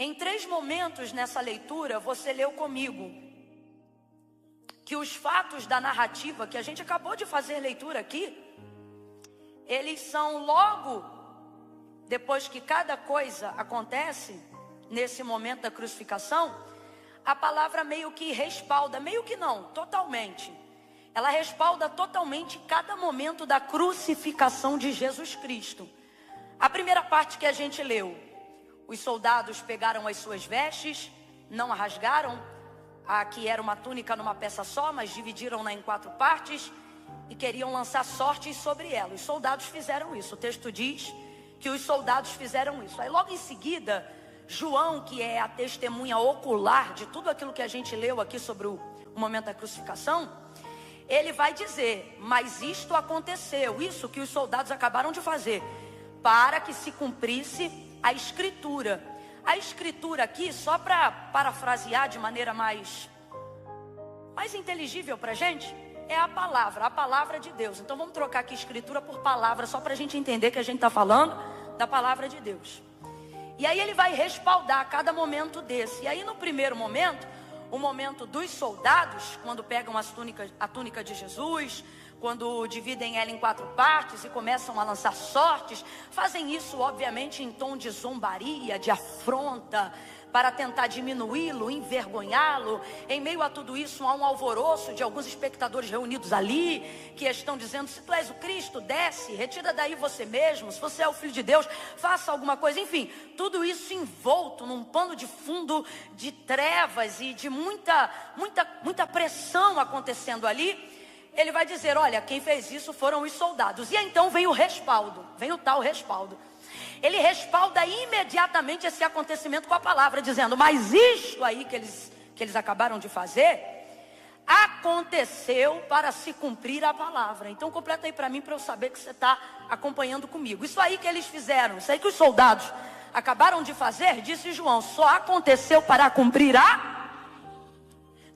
Em 3 momentos nessa leitura, você leu comigo que os fatos da narrativa que a gente acabou de fazer leitura aqui, eles são logo depois que cada coisa acontece, nesse momento da crucificação, a palavra meio que respalda, meio que não, totalmente. Ela respalda totalmente cada momento da crucificação de Jesus Cristo. A primeira parte que a gente leu, os soldados pegaram as suas vestes, não a rasgaram, a que era uma túnica numa peça só, mas dividiram-na em 4 partes e queriam lançar sortes sobre ela. Os soldados fizeram isso. O texto diz que os soldados fizeram isso. Aí logo em seguida, João, que é a testemunha ocular de tudo aquilo que a gente leu aqui sobre o momento da crucificação, ele vai dizer, mas isto aconteceu, isso que os soldados acabaram de fazer, para que se cumprisse a escritura. A escritura aqui, só para parafrasear de maneira mais inteligível para a gente, é a palavra de Deus. Então vamos trocar aqui escritura por palavra, só para a gente entender que a gente está falando da palavra de Deus. E aí ele vai respaldar cada momento desse. E aí no primeiro momento, o momento dos soldados, quando pegam a túnica de Jesus, quando dividem ela em 4 partes e começam a lançar sortes, fazem isso obviamente em tom de zombaria, de afronta, para tentar diminuí-lo, envergonhá-lo. Em meio a tudo isso há um alvoroço de alguns espectadores reunidos ali, que estão dizendo, se tu és o Cristo, desce, retira daí você mesmo, se você é o Filho de Deus, faça alguma coisa. Enfim, tudo isso envolto num pano de fundo de trevas e de muita pressão acontecendo ali. Ele vai dizer, olha, quem fez isso foram os soldados. E então vem o respaldo, vem o tal respaldo. Ele respalda imediatamente esse acontecimento com a palavra, dizendo, mas isto aí que eles acabaram de fazer, aconteceu para se cumprir a palavra. Então completa aí para mim, para eu saber que você está acompanhando comigo. Isso aí que eles fizeram, isso aí que os soldados acabaram de fazer, disse João, só aconteceu para cumprir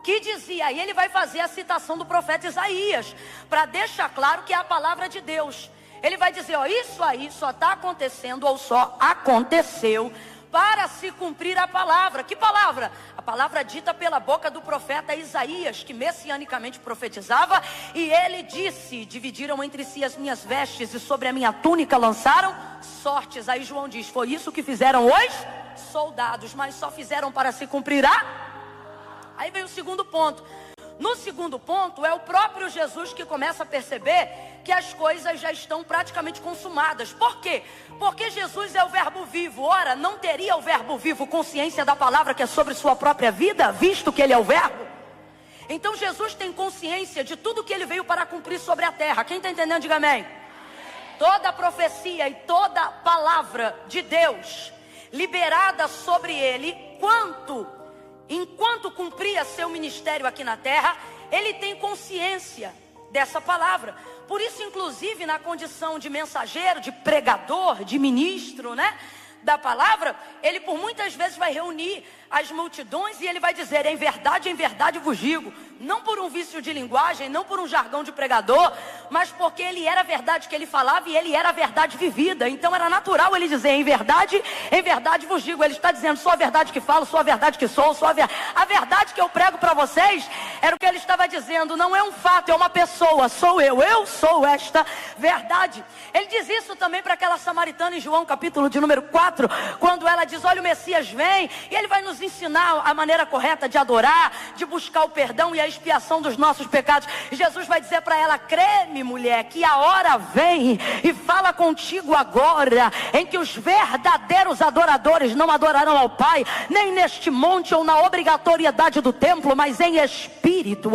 que dizia, e ele vai fazer a citação do profeta Isaías, para deixar claro que é a palavra de Deus. Ele vai dizer, ó, isso aí só está acontecendo, ou só aconteceu, para se cumprir a palavra. Que palavra? A palavra dita pela boca do profeta Isaías, que messianicamente profetizava, e ele disse, dividiram entre si as minhas vestes, e sobre a minha túnica lançaram sortes. Aí João diz, foi isso que fizeram os soldados, mas só fizeram para se cumprir Aí vem o segundo ponto. No segundo ponto, é o próprio Jesus que começa a perceber que as coisas já estão praticamente consumadas. Por quê? Porque Jesus é o verbo vivo. Ora, não teria o verbo vivo consciência da palavra que é sobre sua própria vida, visto que ele é o verbo? Então Jesus tem consciência de tudo que ele veio para cumprir sobre a terra. Quem está entendendo, diga amém. Toda a profecia e toda a palavra de Deus liberada sobre ele, enquanto cumpria seu ministério aqui na terra, ele tem consciência dessa palavra. Por isso, inclusive, na condição de mensageiro, de pregador, de ministro, né, da palavra, ele por muitas vezes vai reunir as multidões e ele vai dizer, em verdade vos digo. Não por um vício de linguagem, não por um jargão de pregador, mas porque ele era a verdade que ele falava e ele era a verdade vivida. Então era natural ele dizer, em verdade vos digo. Ele está dizendo, sou a verdade que falo, sou a verdade que sou, a verdade que eu prego para vocês. Era o que ele estava dizendo, não é um fato, é uma pessoa, sou eu sou esta verdade. Ele diz isso também para aquela samaritana em João capítulo de número 4, quando ela diz, olha, o Messias vem, e ele vai nos ensinar a maneira correta de adorar, de buscar o perdão e a expiação dos nossos pecados. E Jesus vai dizer para ela, crê-me, mulher, que a hora vem e fala contigo agora, em que os verdadeiros adoradores não adorarão ao Pai, nem neste monte ou na obrigatoriedade do templo, mas em espírito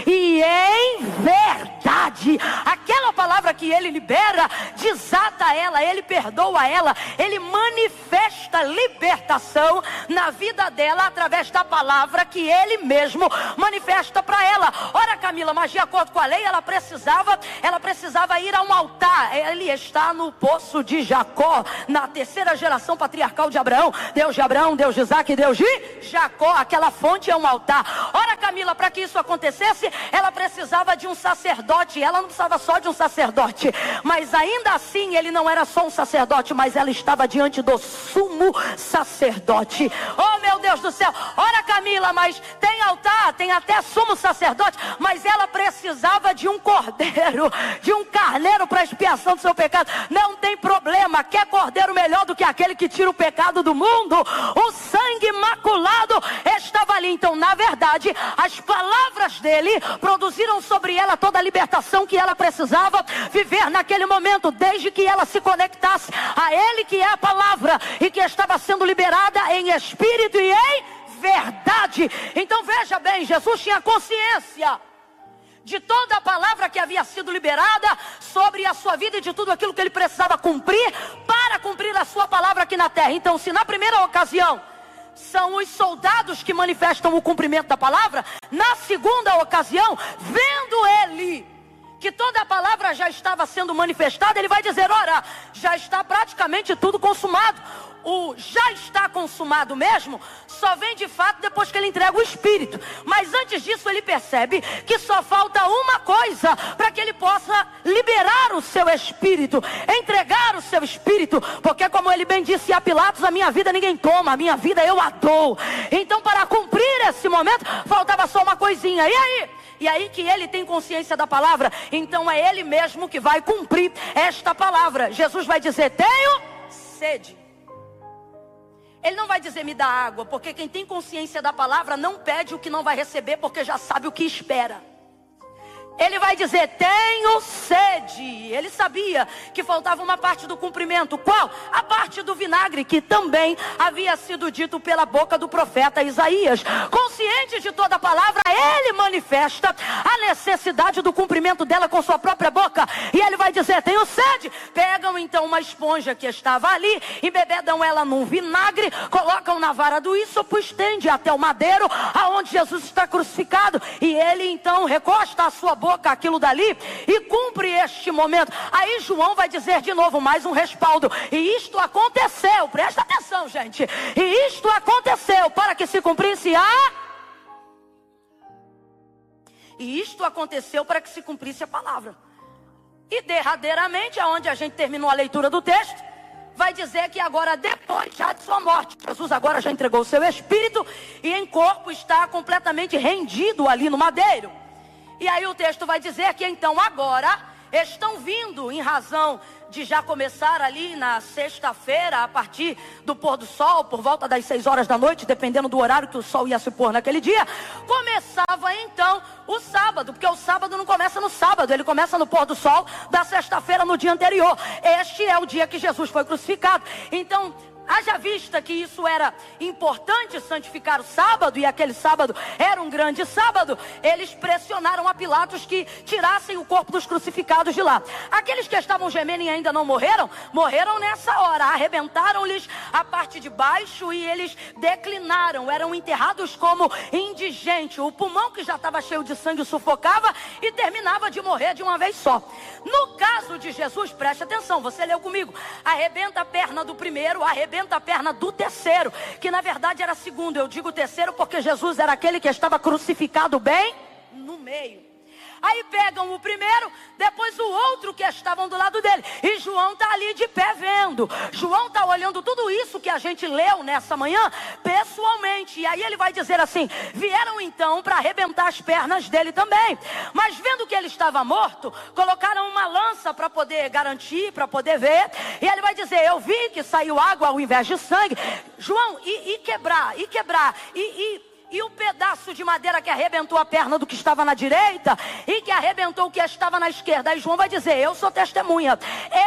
e em verdade. Aquela palavra que ele libera, desata ela, ele perdoa ela, ele manifesta libertação na vida dela através da palavra que ele mesmo manifesta para ela. Ora, Camila, mas de acordo com a lei ela precisava ir a um altar. Ele está no poço de Jacó, na 3ª geração patriarcal de Abraão. Deus de Abraão, Deus de Isaac, Deus de Jacó. Aquela fonte é um altar. Ora, Camila, para que isso acontecesse, ela precisava de um sacerdote. Ela não precisava só de um sacerdote, mas ainda assim ele não era só um sacerdote, mas ela estava diante do sumo sacerdote. Oh meu Deus do céu, ora Camila, mas tem altar, tem até sumo sacerdote, mas ela precisava de um cordeiro, de um carneiro para expiação do seu pecado. Não tem problema, quer cordeiro melhor do que aquele que tira o pecado do mundo? O sangue imaculado estava ali. Então, na verdade, as palavras dele produziram sobre ela toda a libertação que ela precisava viver naquele momento, desde que ela se conectasse a ele, que é a palavra, e que estava sendo liberada em espírito e em verdade. Então veja bem, Jesus tinha consciência de toda a palavra que havia sido liberada sobre a sua vida e de tudo aquilo que ele precisava cumprir para cumprir a sua palavra aqui na terra. Então, se na primeira ocasião são os soldados que manifestam o cumprimento da palavra, na segunda ocasião, vendo ele que toda a palavra já estava sendo manifestada, ele vai dizer: ora, já está praticamente tudo consumado. O já está consumado mesmo só vem de fato depois que ele entrega o Espírito. Mas antes disso ele percebe que só falta uma coisa para que ele possa liberar o seu Espírito, entregar o seu Espírito. Porque como ele bem disse a Pilatos, a minha vida ninguém toma, a minha vida eu a dou. Então, para cumprir esse momento, faltava só uma coisinha. E aí que ele tem consciência da palavra, então é ele mesmo que vai cumprir esta palavra. Jesus vai dizer: tenho sede. Ele não vai dizer: me dá água, porque quem tem consciência da palavra não pede o que não vai receber, porque já sabe o que espera. Ele vai dizer: tenho sede. Ele sabia que faltava uma parte do cumprimento. Qual? A parte do vinagre, que também havia sido dito pela boca do profeta Isaías. Consciente de toda a palavra, ele manifesta a necessidade do cumprimento dela com sua própria boca. E ele vai dizer: tenho sede. Pegam então uma esponja que estava ali, embebedam ela num vinagre, colocam na vara do ísopo, estende até o madeiro aonde Jesus está crucificado. E ele então recosta a sua boca aquilo dali e cumpre este momento. Aí João vai dizer de novo, mais um respaldo: e isto aconteceu, presta atenção, gente, e isto aconteceu para que se cumprisse e isto aconteceu para que se cumprisse a palavra. E derradeiramente, aonde a gente terminou a leitura do texto, vai dizer que agora, depois já de sua morte, Jesus agora já entregou o seu Espírito e em corpo está completamente rendido ali no madeiro. E aí o texto vai dizer que então agora estão vindo, em razão de já começar ali na sexta-feira, a partir do pôr do sol, por volta das 6 horas da noite, dependendo do horário que o sol ia se pôr naquele dia, começava então o sábado, porque o sábado não começa no sábado, ele começa no pôr do sol da sexta-feira, no dia anterior. Este é o dia que Jesus foi crucificado. Então, haja vista que isso era importante, santificar o sábado, e aquele sábado era um grande sábado, eles pressionaram a Pilatos que tirassem o corpo dos crucificados de lá. Aqueles que estavam gemendo e ainda não morreram, morreram nessa hora, arrebentaram-lhes a parte de baixo e eles declinaram, eram enterrados como indigente. O pulmão que já estava cheio de sangue sufocava e terminava de morrer de uma vez só. No caso de Jesus, preste atenção, você leu comigo, arrebenta a perna do primeiro, arrebenta a perna do terceiro, que na verdade era segundo. Eu digo terceiro porque Jesus era aquele que estava crucificado bem no meio. Aí pegam o primeiro, depois o outro que estavam do lado dele. E João está ali de pé vendo. João está olhando tudo isso que a gente leu nessa manhã pessoalmente. E aí ele vai dizer assim: vieram então para arrebentar as pernas dele também. Mas vendo que ele estava morto, colocaram uma lança para poder garantir, para poder ver. E ele vai dizer: eu vi que saiu água ao invés de sangue. João, e quebrar. E o pedaço de madeira que arrebentou a perna do que estava na direita e que arrebentou o que estava na esquerda. Aí João vai dizer: eu sou testemunha.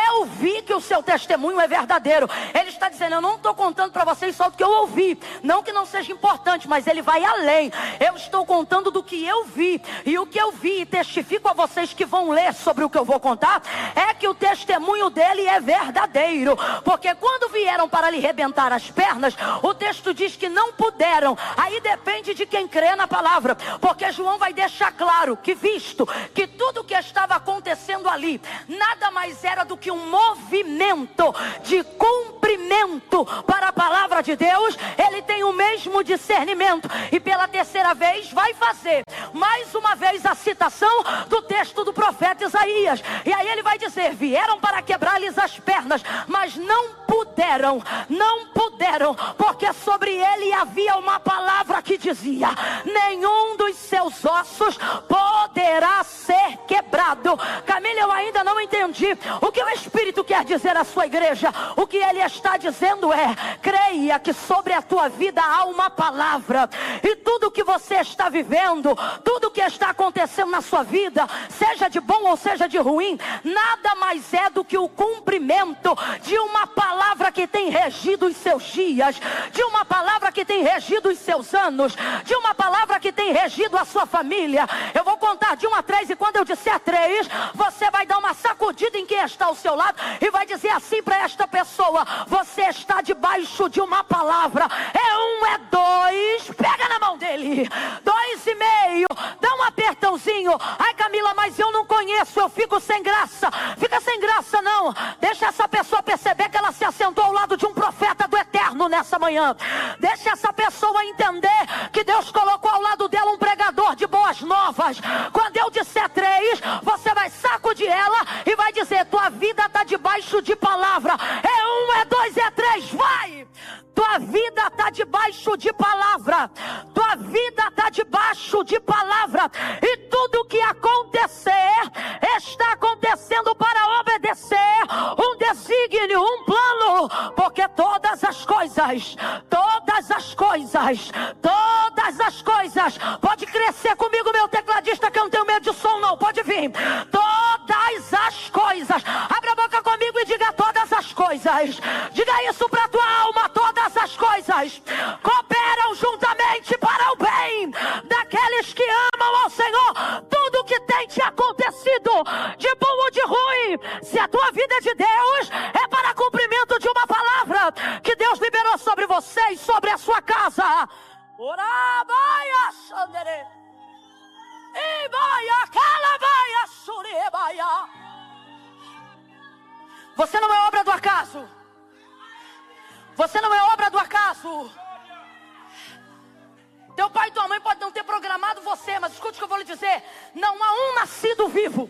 Eu vi que o seu testemunho é verdadeiro. Ele está dizendo: eu não estou contando para vocês só do que eu ouvi. Não que não seja importante, mas ele vai além. Eu estou contando do que eu vi. E o que eu vi, e testifico a vocês que vão ler sobre o que eu vou contar, é que o testemunho dele é verdadeiro. Porque quando vieram para lhe arrebentar as pernas, o texto diz que não puderam. Aí depende de quem crê na palavra, porque João vai deixar claro que, visto que tudo que estava acontecendo ali nada mais era do que um movimento de cumprimento cumprimento para a palavra de Deus, ele tem o mesmo discernimento. E pela terceira vez vai fazer mais uma vez a citação do texto do profeta Isaías. E aí ele vai dizer: vieram para quebrar-lhes as pernas, mas não puderam, porque sobre ele havia uma palavra que dizia: nenhum dos seus ossos poderá ser quebrado. Camila, eu ainda não entendi o que o Espírito quer dizer à sua igreja. O que ele está dizendo é: creia que sobre a tua vida há uma palavra, e tudo que você está vivendo, tudo que está acontecendo na sua vida, seja de bom ou seja de ruim, nada mais é do que o cumprimento de uma palavra que tem regido os seus dias, de uma palavra que tem regido os seus anos, de uma palavra que tem regido a sua família. Eu vou contar de 1 a 3, e quando eu disser 3, você vai dar uma sacudida em quem está ao seu lado e vai dizer assim para esta pessoa: você está debaixo de uma palavra. É 1, é 2, pega na mão dele. 2,5, dá um apertãozinho. Ai, Camila, mas eu não conheço, eu fico sem graça. Fica sem graça não, deixa essa pessoa perceber que ela se assentou ao lado de um profeta do eterno nessa manhã. Deixa essa pessoa entender que Deus colocou ao lado dela um pregador de boas novas. Quando eu disser 3, você vai sacudir ela e vai dizer: tua vida está debaixo de palavra. É 1, é 2, é 3, vai! Tua vida está debaixo de palavra. Tua vida está debaixo de palavra. E tudo que acontecer está acontecendo para obedecer um desígnio, um plano. Porque todas as coisas, pode crescer comigo, meu tecladista, que eu não tenho medo de som não, pode vir. Todas as coisas, abre a boca comigo e diga: todas as coisas. Diga isso para tua alma: todas as coisas cooperam juntamente para o bem daqueles que amam ao Senhor. Tudo que tem te acontecido, de bom ou de ruim, se a tua vida é de Deus, é para cumprimento de uma palavra que Deus liberou sobre você e sobre a sua casa. Orabaia Xandere, Ibaia Calabaia Suribaia. Você não é obra do acaso. Você não é obra do acaso. Teu pai e tua mãe podem não ter programado você, mas escute o que eu vou lhe dizer: não há um nascido vivo.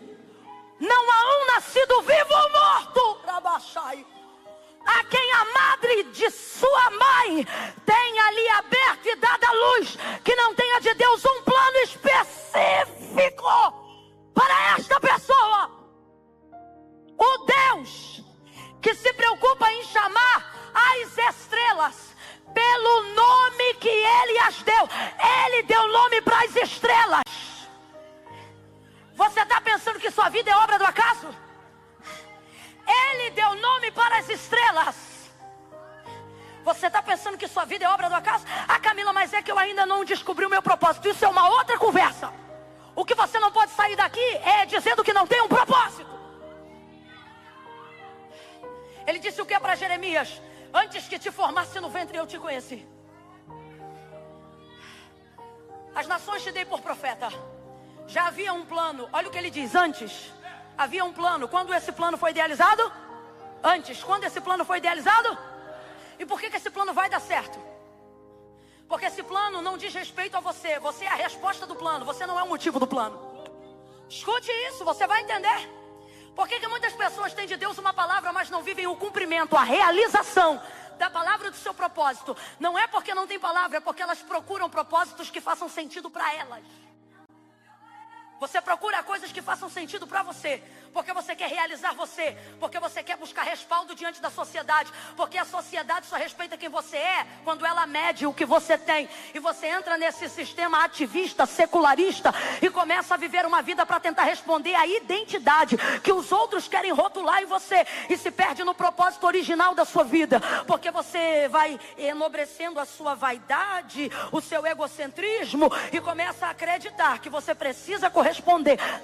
Não há um nascido vivo ou morto, Rabachai, a quem a madre de sua mãe tenha ali aberto e dado a luz, que não tenha de Deus um plano específico para esta pessoa. O Deus que se preocupa em chamar as estrelas pelo nome que Ele as deu. Ele deu nome para as estrelas. Você está pensando que sua vida é obra do acaso? Ele deu nome para as estrelas. Você está pensando que sua vida é obra do acaso? Ah, Camila, mas é que eu ainda não descobri o meu propósito. Isso é uma outra conversa. O que você não pode sair daqui é dizendo que não tem um propósito. Ele disse o que para Jeremias? Antes que te formasse no ventre eu te conheci. As nações te dei por profeta. Já havia um plano. Olha o que ele diz: antes havia um plano. Quando esse plano foi idealizado? Antes. Quando esse plano foi idealizado? E por que esse plano vai dar certo? Porque esse plano não diz respeito a você. Você é a resposta do plano. Você não é o motivo do plano. Escute isso, você vai entender. Por que muitas pessoas têm de Deus uma palavra, mas não vivem o cumprimento, a realização da palavra do seu propósito? Não é porque não tem palavra, é porque elas procuram propósitos que façam sentido para elas. Você procura coisas que façam sentido para você, porque você quer realizar você, porque você quer buscar respaldo diante da sociedade, porque a sociedade só respeita quem você é quando ela mede o que você tem. E você entra nesse sistema ativista, secularista, e começa a viver uma vida para tentar responder à identidade que os outros querem rotular em você, e se perde no propósito original da sua vida, porque você vai enobrecendo a sua vaidade, o seu egocentrismo, e começa a acreditar que você precisa corresponder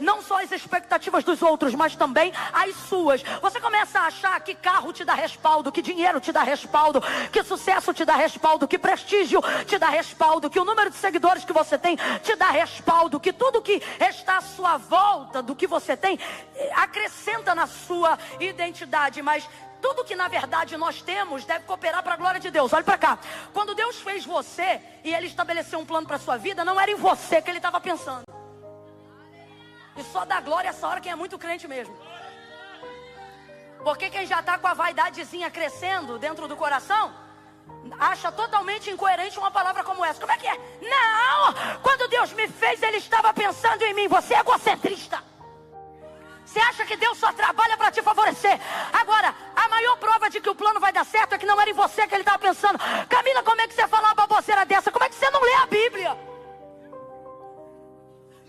não só às expectativas dos outros, mas também às suas. Você começa a achar que carro te dá respaldo, que dinheiro te dá respaldo, que sucesso te dá respaldo, que prestígio te dá respaldo, que o número de seguidores que você tem te dá respaldo, que tudo que está à sua volta do que você tem acrescenta na sua identidade. Mas Tudo que na verdade nós temos deve cooperar para a glória de Deus. Olha para cá. Quando Deus fez você e Ele estabeleceu um plano para a sua vida, não era em você que Ele estava pensando. E só dá glória essa hora quem é muito crente mesmo. Porque quem já está com a vaidadezinha crescendo dentro do coração, acha totalmente incoerente uma palavra como essa. Como é que é? Não! Quando Deus me fez, Ele estava pensando em mim. Você é egocentrista. Você acha que Deus só trabalha para te favorecer. Agora, a maior prova de que o plano vai dar certo é que não era em você que Ele estava pensando. Camila, como é que você fala uma baboseira dessa? Como é que você não lê a Bíblia?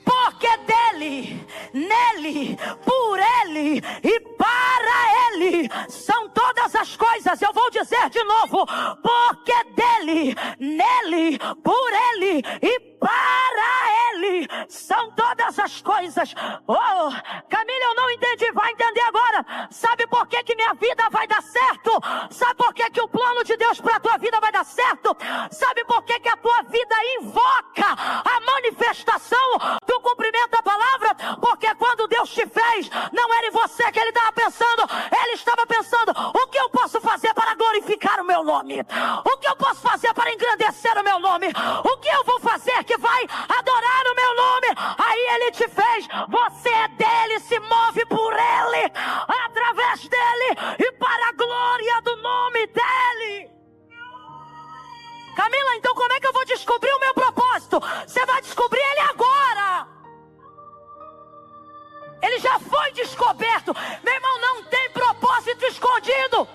Porque dele, nele, por ele e para ele são todas as coisas. Eu vou dizer de novo. Porque dele, nele, por ele e para ele são todas as coisas. Oh, Camila, eu não entendi. Vai entender agora. Sabe por que que minha vida vai dar certo? Sabe por que que o plano de Deus para a tua vida vai dar certo? Sabe por que que a tua vida invoca a manifestação do cumprimento da palavra? Porque quando Deus te fez, não era em você que Ele estava pensando. Ele estava pensando: o que eu posso fazer para glorificar o meu nome? O que eu posso fazer para engrandecer o meu nome? O que eu vou fazer que vai adorar o meu nome? Aí Ele te fez. Você é dele, se move por Ele, através dele e para a glória do nome dele. Camila, então como é que eu vou descobrir o meu propósito? Você vai descobrir ele agora. Ele já foi descoberto. Meu irmão, não tem propósito escondido.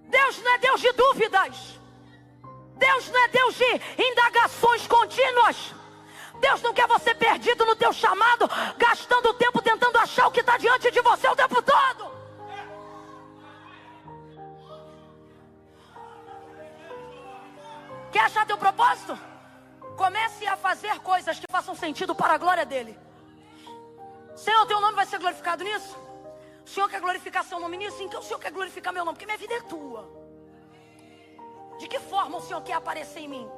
Deus não é Deus de dúvidas. Deus não é Deus de indagações contínuas. Deus não quer você perdido no teu chamado, gastando tempo tentando achar o que está diante de você o tempo todo. Quer achar teu propósito? Comece a fazer coisas que façam sentido para a glória dele. Senhor, teu nome vai ser glorificado nisso? O Senhor quer glorificar seu nome nisso? Então o Senhor quer glorificar meu nome, porque minha vida é tua. De que forma o Senhor quer aparecer em mim?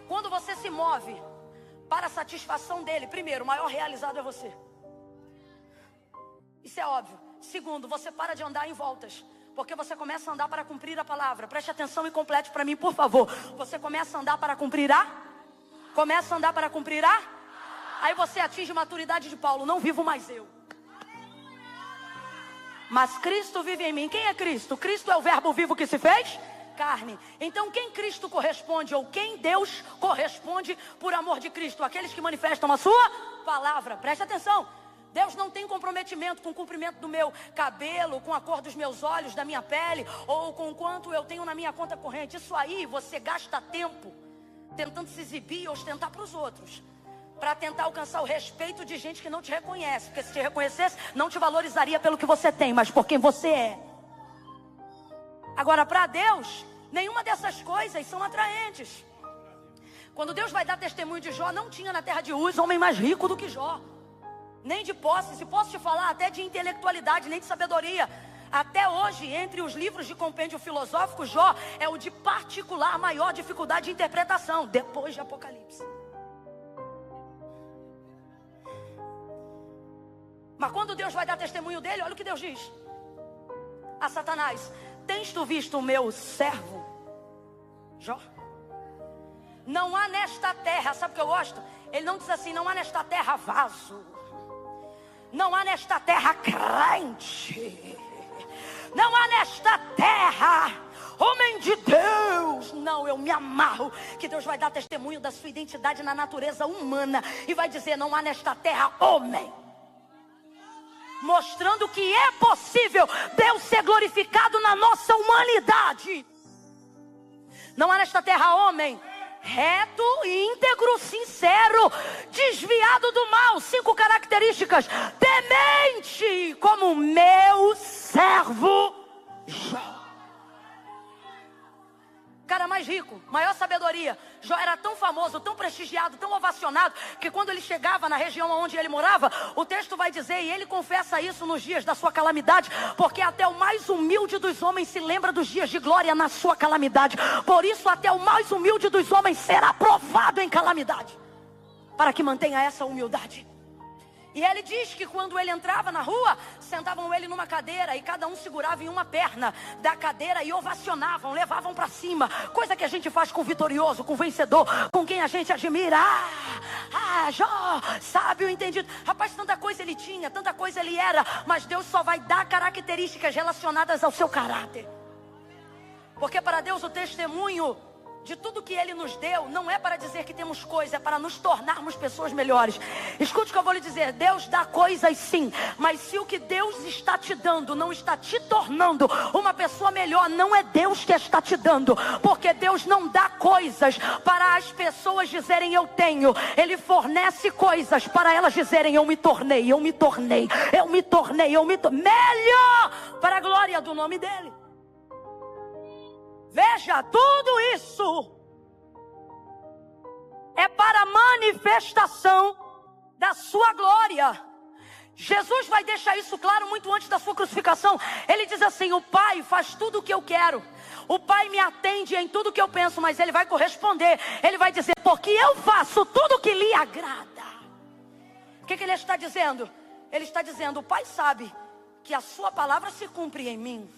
Quando você se move para a satisfação dele, primeiro, o maior realizado é você. Isso é óbvio. Segundo, você para de andar em voltas, porque você começa a andar para cumprir a palavra. Preste atenção e complete para mim, por favor. Você começa a andar para cumprir a? Começa a andar para cumprir a? Aí você atinge a maturidade de Paulo. Não vivo mais eu, mas Cristo vive em mim. Quem é Cristo? Cristo é o verbo vivo que se fez carne. Então quem Cristo corresponde, ou quem Deus corresponde por amor de Cristo? Aqueles que manifestam a sua palavra. Preste atenção. Deus não tem comprometimento com o cumprimento do meu cabelo, com a cor dos meus olhos, da minha pele, ou com quanto eu tenho na minha conta corrente. Isso aí você gasta tempo tentando se exibir e ostentar para os outros, para tentar alcançar o respeito de gente que não te reconhece. Porque se te reconhecesse, não te valorizaria pelo que você tem, mas por quem você é. Agora, para Deus, nenhuma dessas coisas são atraentes. Quando Deus vai dar testemunho de Jó, não tinha na terra de Uz homem mais rico do que Jó, nem de posses, e posso te falar até de intelectualidade, nem de sabedoria. Até hoje, entre os livros de compêndio filosófico, Jó é o de particular maior dificuldade de interpretação, depois de Apocalipse. Mas quando Deus vai dar testemunho dele, olha o que Deus diz a Satanás: tens tu visto o meu servo Jó? Não há nesta terra, sabe o que eu gosto? Ele não diz assim: não há nesta terra vaso, não há nesta terra crente, não há nesta terra homem de Deus. Não, eu me amarro que Deus vai dar testemunho da sua identidade na natureza humana e vai dizer: não há nesta terra homem. Mostrando que é possível Deus ser glorificado na nossa humanidade. Não há nesta terra homem reto, íntegro, sincero, desviado do mal. 5 características: temente como meu servo Jó. Cara mais rico, maior sabedoria. Jó era tão famoso, tão prestigiado, tão ovacionado, que quando ele chegava na região onde ele morava, o texto vai dizer, e ele confessa isso nos dias da sua calamidade, porque até o mais humilde dos homens se lembra dos dias de glória na sua calamidade. Por isso até o mais humilde dos homens será provado em calamidade, para que mantenha essa humildade. E ele diz que quando ele entrava na rua, sentavam ele numa cadeira e cada um segurava em uma perna da cadeira e ovacionavam, levavam para cima. Coisa que a gente faz com o vitorioso, com o vencedor, com quem a gente admira. Jó, sábio, entendido. Rapaz, tanta coisa ele tinha, tanta coisa ele era, mas Deus só vai dar características relacionadas ao seu caráter. Porque para Deus o testemunho de tudo que Ele nos deu não é para dizer que temos coisa, é para nos tornarmos pessoas melhores. Escute o que eu vou lhe dizer: Deus dá coisas sim, mas se o que Deus está te dando não está te tornando uma pessoa melhor, não é Deus que está te dando. Porque Deus não dá coisas para as pessoas dizerem eu tenho. Ele fornece coisas para elas dizerem eu me tornei, eu me tornei, eu me tornei, eu me tornei melhor para a glória do nome dEle. Veja, tudo isso é para a manifestação da sua glória. Jesus vai deixar isso claro muito antes da sua crucificação. Ele diz assim: o Pai faz tudo o que eu quero. O Pai me atende em tudo o que eu penso, mas Ele vai corresponder. Ele vai dizer, porque eu faço tudo o que lhe agrada. O que Ele está dizendo? Ele está dizendo, o Pai sabe que a sua palavra se cumpre em mim.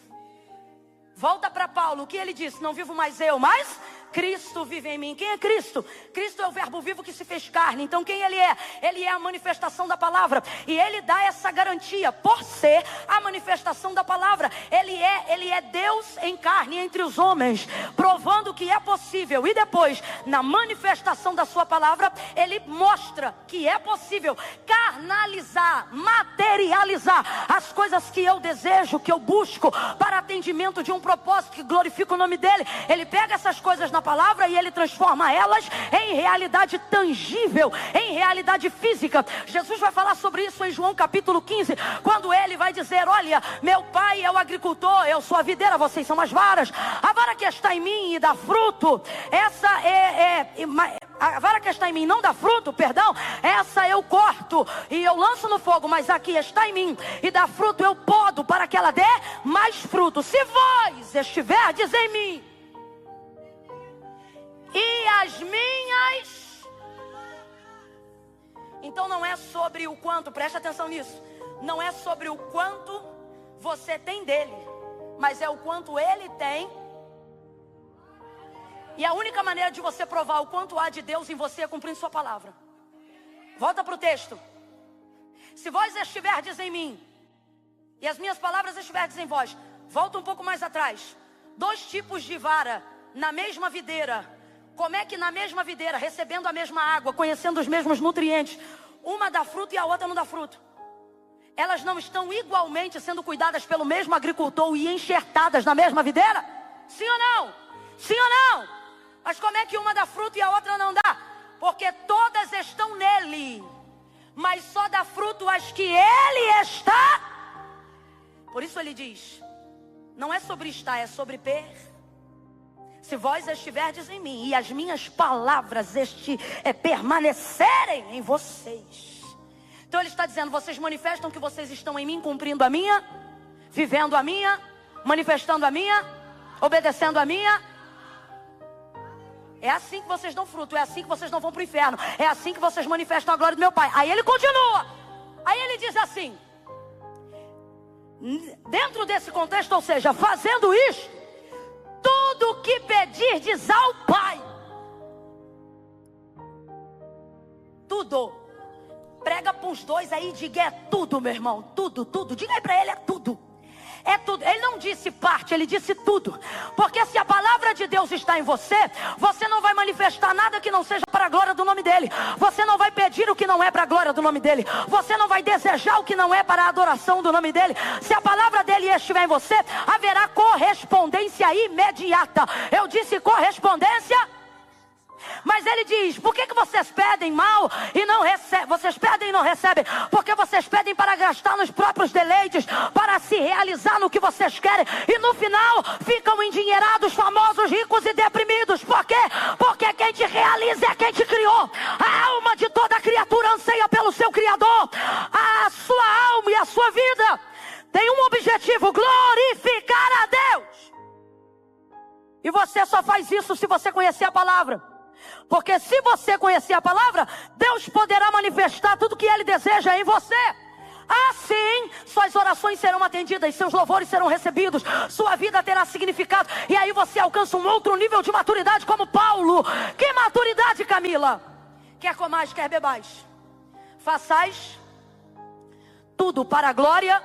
Volta para Paulo, o que ele disse? Não vivo mais eu, mas Cristo vive em mim. Quem é Cristo? Cristo é o verbo vivo que se fez carne. Então quem Ele é? Ele é a manifestação da palavra. E Ele dá essa garantia por ser a manifestação da palavra. Ele é Deus em carne entre os homens, provando que é possível. E depois, na manifestação da sua palavra, Ele mostra que é possível carnalizar, materializar as coisas que eu desejo, que eu busco para atendimento de um propósito que glorifica o nome dEle. Ele pega essas coisas na palavra e Ele transforma elas em realidade tangível, em realidade física. Jesus vai falar sobre isso em João capítulo 15, quando Ele vai dizer, olha, meu Pai é o agricultor, eu sou a videira, vocês são as varas. A vara que está em mim e dá fruto, essa a vara que está em mim não dá fruto, perdão, essa eu corto e eu lanço no fogo, mas aqui está em mim e dá fruto, eu podo para que ela dê mais fruto. Se vós estiverdes em mim e as minhas... Então não é sobre o quanto, preste atenção nisso, não é sobre o quanto você tem dele, mas é o quanto ele tem. E a única maneira de você provar o quanto há de Deus em você é cumprindo sua palavra. Volta para o texto. Se vós estiverdes em mim e as minhas palavras estiverdes em vós. Volta um pouco mais atrás. 2 tipos de vara na mesma videira. Como é que na mesma videira, recebendo a mesma água, conhecendo os mesmos nutrientes, uma dá fruto e a outra não dá fruto? Elas não estão igualmente sendo cuidadas pelo mesmo agricultor e enxertadas na mesma videira? Sim ou não? Sim ou não? Mas como é que uma dá fruto e a outra não dá? Porque todas estão nele, mas só dá fruto as que ele está. Por isso ele diz, não é sobre estar, é sobre se vós estiverdes em mim e as minhas palavras permanecerem em vocês. Então ele está dizendo, vocês manifestam que vocês estão em mim, cumprindo a minha, vivendo a minha, manifestando a minha, obedecendo a minha. É assim que vocês dão fruto, é assim que vocês não vão para o inferno, é assim que vocês manifestam a glória do meu Pai. Aí ele continua, aí ele diz assim, dentro desse contexto, ou seja, fazendo isso, tudo que pedirdes ao Pai, tudo, prega para os dois aí e diga, é tudo, meu irmão, tudo, diga aí para ele, é tudo. É tudo. Ele não disse parte, ele disse tudo. Porque se a palavra de Deus está em você, você não vai manifestar nada que não seja para a glória do nome dele. Você não vai pedir o que não é para a glória do nome dele. Você não vai desejar o que não é para a adoração do nome dele. Se a palavra dele estiver em você, haverá correspondência imediata. Eu disse correspondência. Mas ele diz, por que vocês pedem mal e não recebem? Vocês pedem e não recebem, porque vocês pedem para gastar nos próprios deleites, para se realizar no que vocês querem, e no final ficam endinheirados, famosos, ricos e deprimidos. Por quê? Porque quem te realiza é quem te criou. A alma de toda criatura anseia pelo seu Criador. A sua alma e a sua vida tem um objetivo, glorificar a Deus. E você só faz isso se você conhece conhecer a palavra. Porque se você conhecer a palavra, Deus poderá manifestar tudo que Ele deseja em você. Assim, suas orações serão atendidas, seus louvores serão recebidos, sua vida terá significado. E aí você alcança um outro nível de maturidade como Paulo. Que maturidade, Camila? Quer comais, quer bebais, façais tudo para a glória